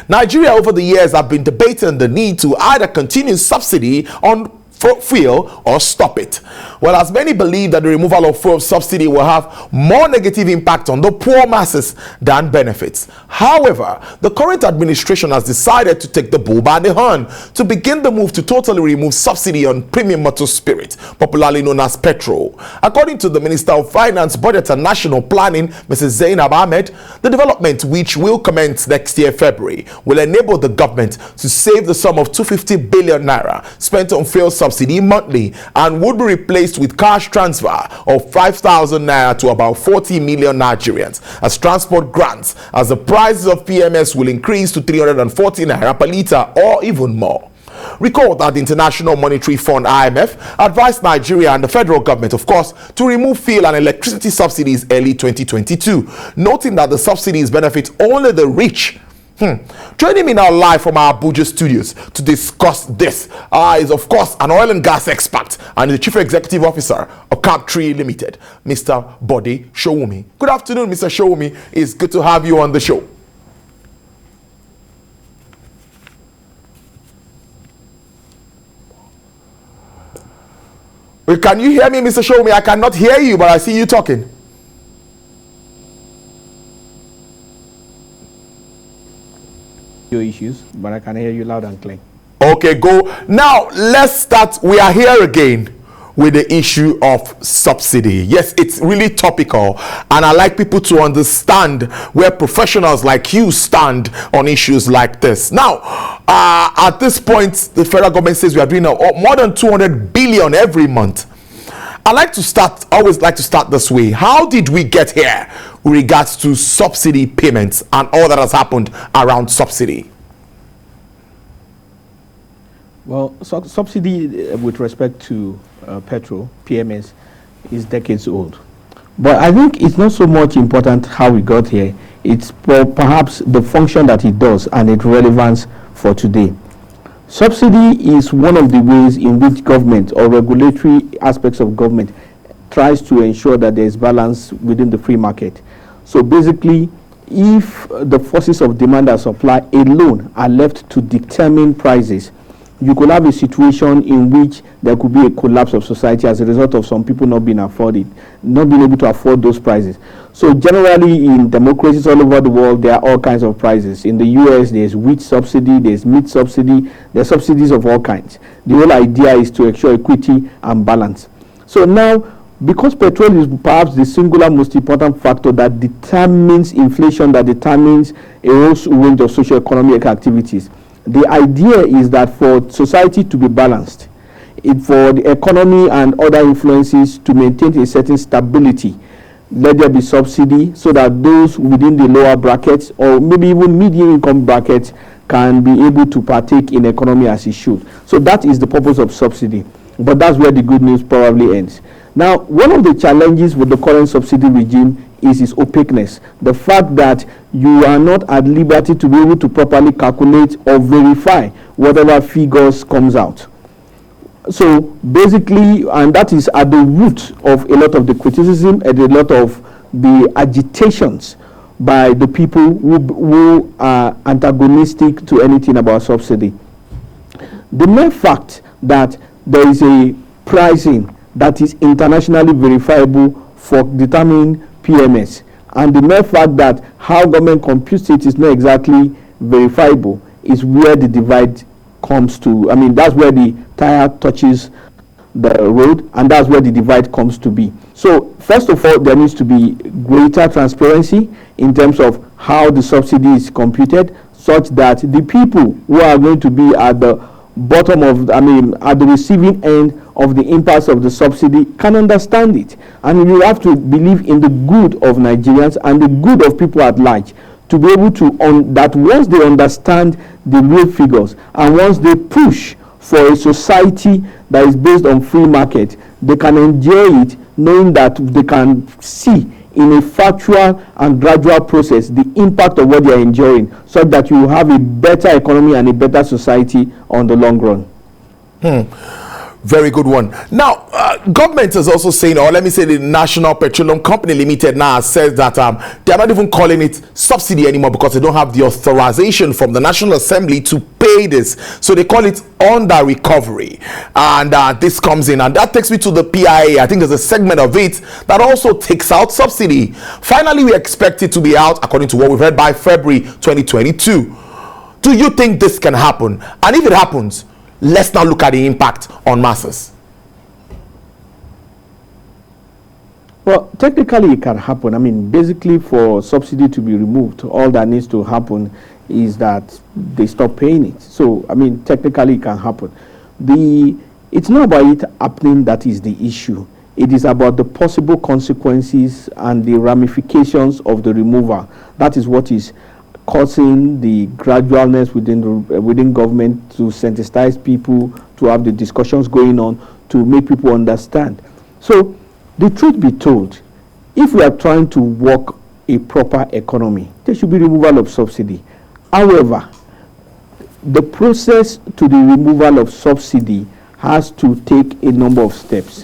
Nigeria over the years have been debating the need to either continue subsidy on fuel or stop it. Well, as many believe that the removal of fuel subsidy will have more negative impact on the poor masses than benefits. However, the current administration has decided to take the bull by the horn to begin the move to totally remove subsidy on premium motor spirit, popularly known as petrol. According to the Minister of Finance, Budget and National Planning, Mrs. Zainab Ahmed, the development, which will commence next year February, will enable the government to save the sum of 250 billion naira spent on fuel subsidy monthly and would be replaced with cash transfer of 5,000 naira to about 40 million Nigerians as transport grants, as the prices of PMS will increase to 340 naira per litre or even more. Recall that the International Monetary Fund (IMF) advised Nigeria and the federal government, of course, to remove fuel and electricity subsidies early 2022, noting that the subsidies benefit only the rich. Joining me now live from our Abuja studios to discuss this is, of course, an oil and gas expert and the Chief Executive Officer of Cabtree Limited, Mr. Bode Sowunmi. Good afternoon, Mr. Sowunmi. It's good to have you on the show. Well, can you hear me, Mr. Sowunmi? I cannot hear you, but I see you talking. Your issues, but I can hear you loud and clear. Okay, go. Now, let's start. We are here again with the issue of subsidy. Yes, it's really topical, and I like people to understand where professionals like you stand on issues like this. Now, at this point, the federal government says we are doing more than 200 billion every month. Always like to start this way. How did we get here with regards to subsidy payments and all that has happened around subsidy? Well, subsidy with respect to petrol, PMS, is decades old. But I think it's not so much important how we got here. It's perhaps the function that it does and its relevance for today. Subsidy is one of the ways in which government or regulatory aspects of government tries to ensure that there is balance within the free market. So basically, if the forces of demand and supply alone are left to determine prices, you could have a situation in which there could be a collapse of society as a result of some people not being able to afford those prices. So generally in democracies all over the world, there are all kinds of prices. In the US, there's wheat subsidy, there's meat subsidy, there's subsidies of all kinds. The whole idea is to ensure equity and balance. So now, because petrol is perhaps the singular most important factor that determines inflation, that determines a whole range of socio-economic activities, the idea is that for society to be balanced, for the economy and other influences to maintain a certain stability, let there be subsidy so that those within the lower brackets or maybe even medium income brackets can be able to partake in economy as it should. So that is the purpose of subsidy. But that's where the good news probably ends. Now, one of the challenges with the current subsidy regime is its opaqueness. The fact that you are not at liberty to be able to properly calculate or verify whatever figures comes out. So basically, and that is at the root of a lot of the criticism and a lot of the agitations by the people who are antagonistic to anything about subsidy. The mere fact that there is a pricing that is internationally verifiable for determining PMS, and the mere fact that how government computes it is not exactly verifiable is where the divide comes to. I mean, that's where the tire touches the road, and that's where the divide comes to be. So first of all, there needs to be greater transparency in terms of how the subsidy is computed, such that the people who are going to be at the bottom of, at the receiving end of the impact of the subsidy can understand it. And you have to believe in the good of Nigerians and the good of people at large to be able to, that once they understand the real figures and once they push for a society that is based on free market, they can enjoy it knowing that they can see in a factual and gradual process the impact of what they are enjoying, so that you have a better economy and a better society on the long run. Very good one. Now, government is also saying, or let me say the National Petroleum Company Limited now says that they are not even calling it subsidy anymore because they don't have the authorization from the National Assembly to pay this. So they call it under recovery. And this comes in, and that takes me to the PIA. I think there's a segment of it that also takes out subsidy. Finally, we expect it to be out, according to what we've heard, by February 2022. Do you think this can happen? And if it happens, let's now look at the impact on masses. Well, technically it can happen. I mean, basically for subsidy to be removed, all that needs to happen is that they stop paying it. So, I mean, technically it can happen. It's not about it happening that is the issue. It is about the possible consequences and the ramifications of the removal. That is what is causing the gradualness within government to sensitize people, to have the discussions going on, to make people understand. So, the truth be told, if we are trying to work a proper economy, there should be removal of subsidy. However, the process to the removal of subsidy has to take a number of steps,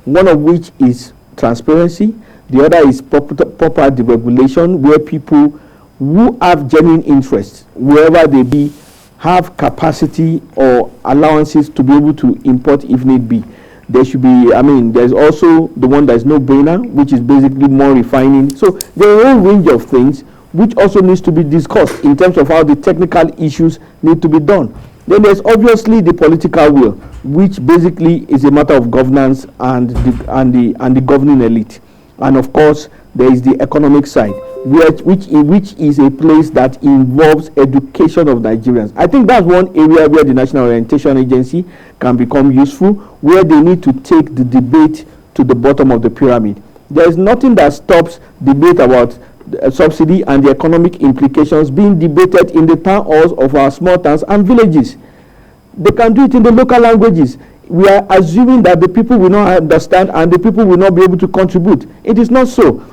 one of which is transparency, the other is proper deregulation, where people who have genuine interests, wherever they be, have capacity or allowances to be able to import if need be. There should be, I mean, there's also the one that is no-brainer, which is basically more refining. So there are a whole range of things which also needs to be discussed in terms of how the technical issues need to be done. Then there's obviously the political will, which basically is a matter of governance and the governing elite. And of course, there is the economic side, which is a place that involves education of Nigerians. I think that's one area where the National Orientation Agency can become useful, where they need to take the debate to the bottom of the pyramid. There is nothing that stops debate about subsidy and the economic implications being debated in the town halls of our small towns and villages. They can do it in the local languages. We are assuming that the people will not understand and the people will not be able to contribute. It is not so.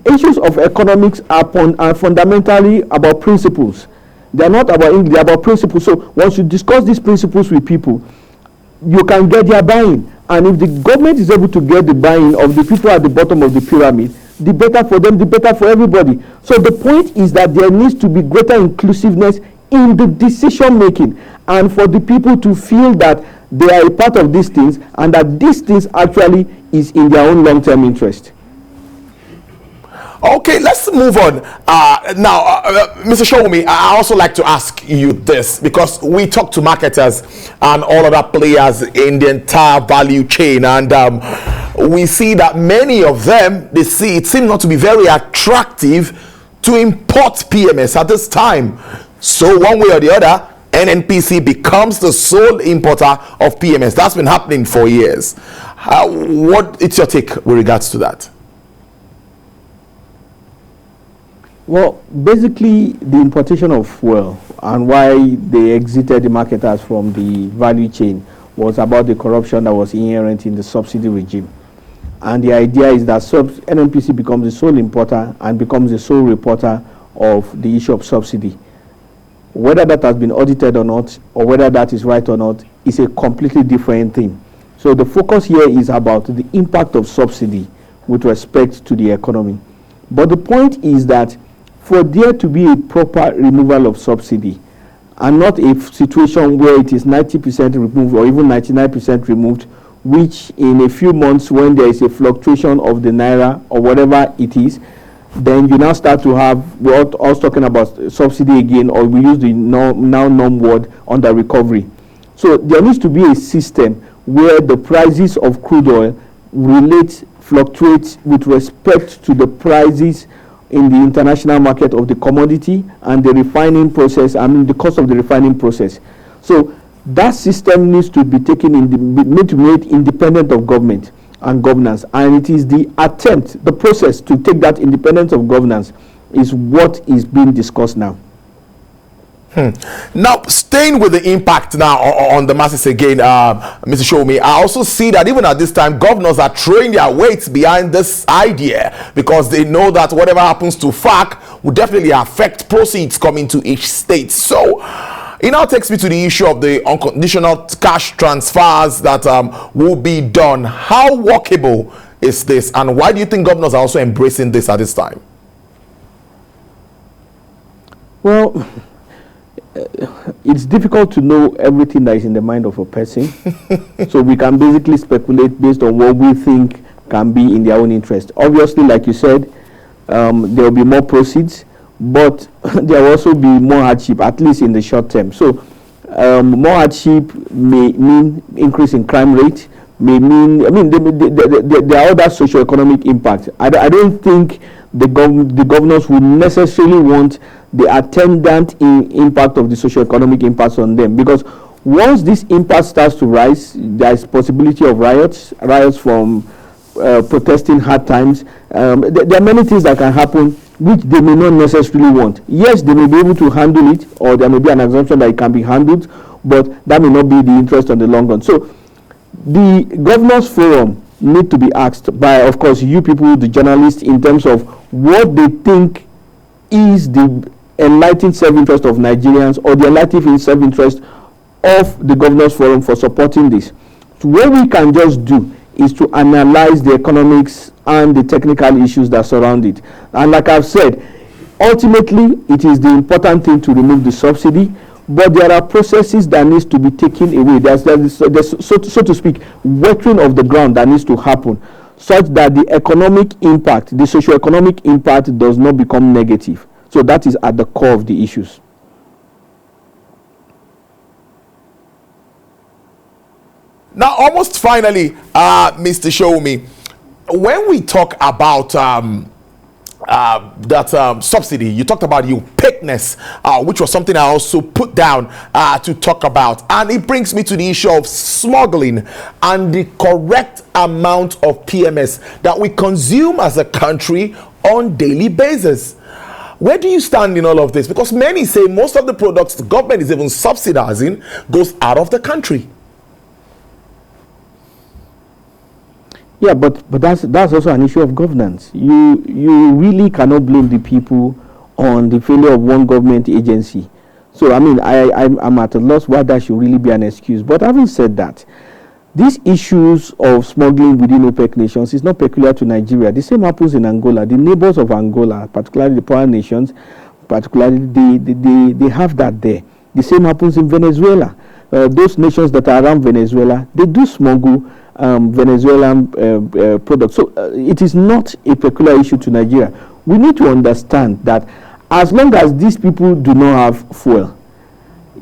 Issues of economics are fundamentally about principles. They are not about English, they are about principles. So once you discuss these principles with people, you can get their buy-in. And if the government is able to get the buy-in of the people at the bottom of the pyramid, the better for them, the better for everybody. So the point is that there needs to be greater inclusiveness in the decision making, and for the people to feel that they are a part of these things and that these things actually is in their own long-term interest. Okay, let's move on. Now, Mr. Sowunmi, I also like to ask you this, because we talk to marketers and all other players in the entire value chain, and we see that many of them, it seems not to be very attractive to import PMS at this time. So one way or the other, NNPC becomes the sole importer of PMS. That's been happening for years. What is your take with regards to that? Well, basically, the importation of fuel and why they exited the marketers from the value chain was about the corruption that was inherent in the subsidy regime. And the idea is that NNPC becomes the sole importer and becomes the sole reporter of the issue of subsidy. Whether that has been audited or not, or whether that is right or not, is a completely different thing. So the focus here is about the impact of subsidy with respect to the economy. But the point is that for there to be a proper removal of subsidy, and not a situation where it is 90% removed or even 99% removed, which in a few months when there is a fluctuation of the naira or whatever it is, then you now start to have what I was talking about, subsidy again, or we use the now norm word, under recovery. So there needs to be a system where the prices of crude oil fluctuates with respect to the prices in the international market of the commodity and the refining process, the cost of the refining process. So that system needs to be made independent of government and governance, and it is the process to take that independence of governance is what is being discussed now. Now, staying with the impact now on the masses again, Mr. Sowunmi, I also see that even at this time, governors are throwing their weight behind this idea because they know that whatever happens to FAC will definitely affect proceeds coming to each state. So, It now takes me to the issue of the unconditional cash transfers that will be done. How workable is this, and why do you think governors are also embracing this at this time? Well, it's difficult to know everything that is in the mind of a person. So we can basically speculate based on what we think can be in their own interest. Obviously, like you said, there will be more proceeds, but there will also be more hardship, at least in the short term. So more hardship may mean increase in crime rate, may mean, there are other socio-economic impacts. I don't think the governors would necessarily want the attendant impact of the socio-economic impacts on them, because once this impact starts to rise, there is possibility of riots from protesting hard times. There are many things that can happen which they may not necessarily want. Yes, they may be able to handle it, or there may be an assumption that it can be handled, but that may not be the interest on the long run. So the Governors Forum need to be asked by, of course, you people, the journalists, in terms of what they think is the enlightened self-interest of Nigerians, or the enlightened self-interest of the Governors Forum for supporting this. So what we can just do is to analyze the economics and the technical issues that surround it. And like I've said, ultimately, it is the important thing to remove the subsidy, but there are processes that needs to be taken away. There's so to speak, wetting of the ground that needs to happen, such that the economic impact, the socio-economic impact, does not become negative. So that is at the core of the issues. Now, almost finally, Mr. Sowunmi, when we talk about that subsidy, you talked about the opaqueness, which was something I also put down to talk about. And it brings me to the issue of smuggling and the correct amount of PMS that we consume as a country on daily basis. Where do you stand in all of this? Because many say most of the products the government is even subsidizing goes out of the country. Yeah, but that's also an issue of governance. You really cannot blame the people on the failure of one government agency. So I'm at a loss why that should really be an excuse. But having said that, these issues of smuggling within OPEC nations is not peculiar to Nigeria. The same happens in Angola. The neighbors of Angola, particularly the poorer nations, particularly they have that there. The same happens in Venezuela. Those nations that are around Venezuela, they do smuggle Venezuelan products. So it is not a peculiar issue to Nigeria. We need to understand that as long as these people do not have fuel,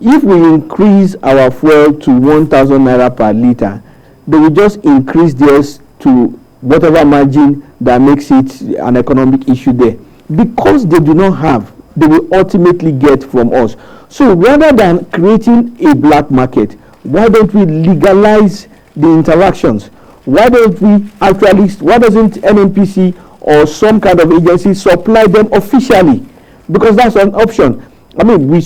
if we increase our fuel to 1,000 naira per litre, they will just increase theirs to whatever margin that makes it an economic issue there. Because they do not have, they will ultimately get from us. So rather than creating a black market, why don't we legalize the interactions? Why doesn't NNPC or some kind of agency supply them officially? Because that's an option. We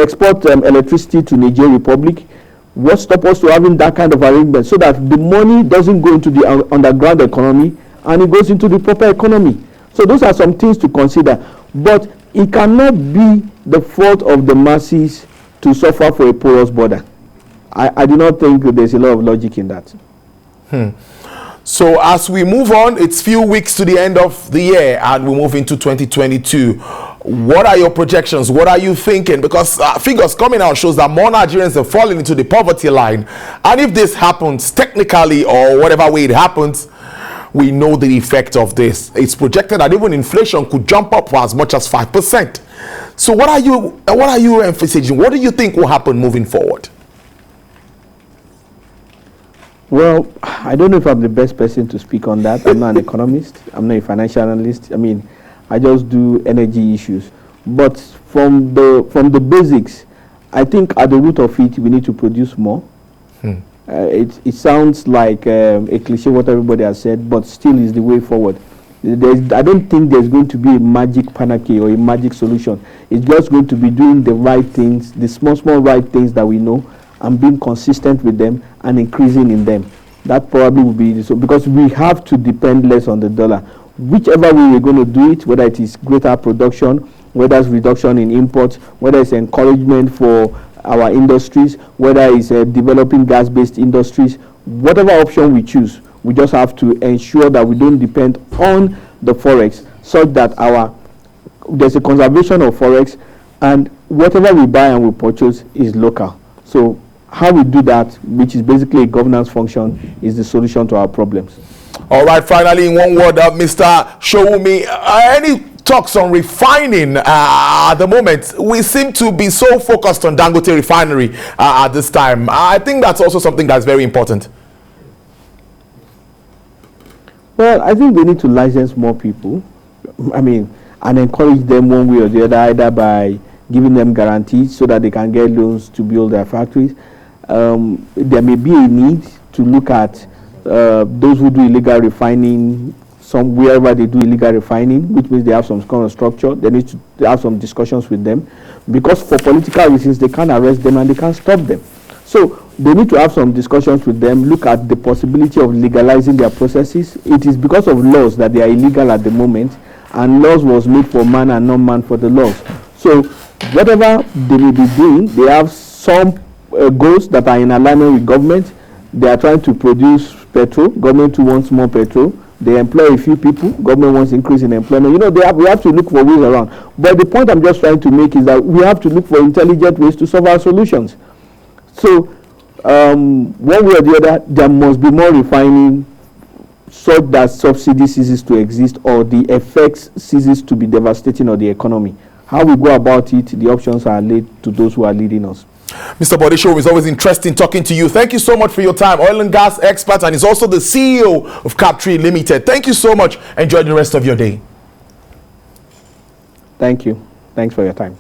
export electricity to Niger Republic. What's stopping us to having that kind of arrangement so that the money doesn't go into the underground economy and it goes into the proper economy? So those are some things to consider. But it cannot be the fault of the masses to suffer for a porous border. I do not think that there's a lot of logic in that. So as we move on, it's few weeks to the end of the year and we move into 2022. What are your projections? What are you thinking? Because figures coming out shows that more Nigerians are falling into the poverty line. And if this happens technically or whatever way it happens, we know the effect of this. It's projected that even inflation could jump up as much as 5%. So what are you emphasizing? What do you think will happen moving forward? Well, I don't know if I'm the best person to speak on that. I'm not an economist. I'm not a financial analyst. I just do energy issues. But from the basics, I think at the root of it, we need to produce more. It sounds like a cliche what everybody has said, but still is the way forward. I don't think there's going to be a magic panacea or a magic solution. It's just going to be doing the right things, the small right things that we know, and being consistent with them and increasing in them. That probably will be so, because we have to depend less on the dollar. Whichever way we're going to do it, whether it is greater production whether it's reduction in imports, whether it's encouragement for our industries, whether it's developing gas-based industries, whatever option we choose, we just have to ensure that we don't depend on the forex, such that there's a conservation of forex, and whatever we buy and we purchase is local. So how we do that, which is basically a governance function, is the solution to our problems. All right, finally, in one word, Mr. Sowunmi, any talks on refining at the moment? We seem to be so focused on Dangote refinery at this time. I think that's also something that's very important. Well, I think they need to license more people, and encourage them one way or the other, either by giving them guarantees so that they can get loans to build their factories. There may be a need to look at those who do illegal refining, wherever they do illegal refining, which means they have some kind of structure. They need to have some discussions with them, because for political reasons they can't arrest them and they can't stop them. So they need to have some discussions with them, look at the possibility of legalizing their processes. It is because of laws that they are illegal at the moment, and laws was made for man and not man for the laws. So whatever they may be doing, they have some goals that are in alignment with government. They are trying to produce petrol. Government too wants more petrol. They employ a few people. Government wants increase in employment. We have to look for ways around. But the point I'm just trying to make is that we have to look for intelligent ways to solve our solutions. So one way or the other, there must be more refining, such that subsidy ceases to exist or the effects ceases to be devastating on the economy. How we go about it, the options are laid to those who are leading us. Mr. Bode Sowunmi, it's always interesting talking to you. Thank you so much for your time. Oil and gas expert, and he's also the CEO of Cabtree Limited. Thank you so much. Enjoy the rest of your day. Thank you. Thanks for your time.